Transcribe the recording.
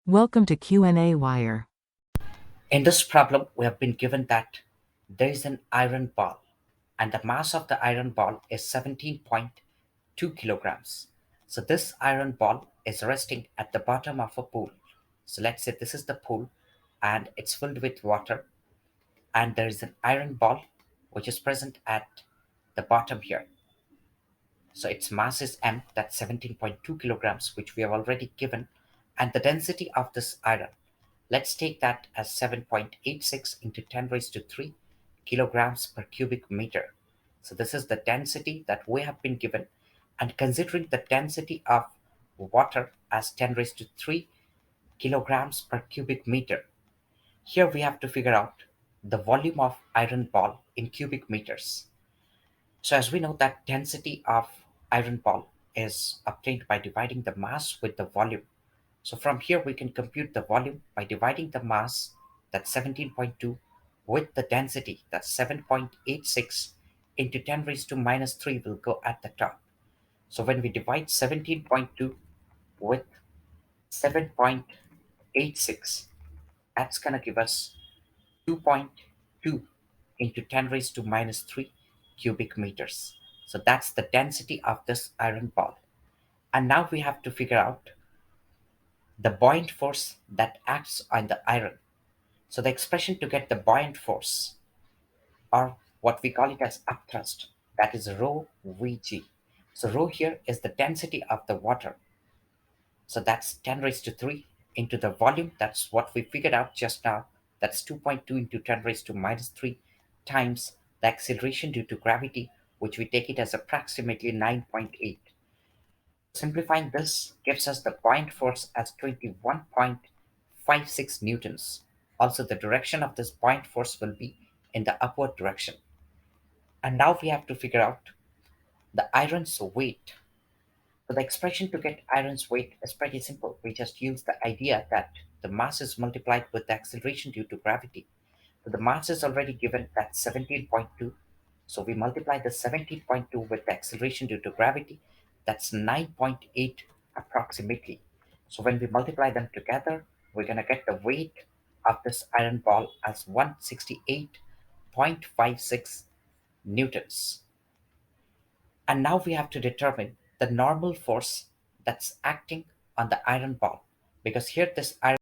Welcome to kgm3. In this problem, we have been given that there is an iron ball and the mass of the iron ball is 17.2 kilograms. So this iron ball is resting at the bottom of a pool. So let's say this is the pool and it's filled with water, and there is an iron ball which is present at the bottom here. So its mass is m, that's 17.2 kilograms, which we have already given, and the density of this iron, let's take that as 7.86 into 10 raised to 3 kilograms per cubic meter. So this is the density that we have been given, and considering the density of water as 10 raised to 3 kilograms per cubic meter, here we have to figure out the volume of iron ball in cubic meters. So as we know that density of iron ball is obtained by dividing the mass with the volume. So from here we can compute the volume by dividing the mass, that's 17.2, with the density, that's 7.86, into 10 raised to minus 3 will go at the top. So when we divide 17.2 with 7.86, that's going to give us 2.2 into 10 raised to minus 3 cubic meters. So that's the density of this iron ball. And now we have to figure out the buoyant force that acts on the iron. So the expression to get the buoyant force, or what we call it as upthrust, that is rho Vg. So rho here is the density of the water. So that's 10 raised to 3 into the volume. That's what we figured out just now. That's 2.2 into 10 raised to minus 3 times the acceleration due to gravity, which we take it as approximately 9.8. Simplifying this gives us the buoyant force as 21.56 newtons. Also, the direction of this buoyant force will be in the upward direction. And now we have to figure out the iron's weight. So the expression to get iron's weight is pretty simple. We just use the idea that the mass is multiplied with the acceleration due to gravity. So the mass is already given at 17.2. So we multiply the 17.2 with the acceleration due to gravity. That's 9.8 approximately. So when we multiply them together, we're going to get the weight of this iron ball as 168.56 newtons. And now we have to determine the normal force that's acting on the iron ball, because here this iron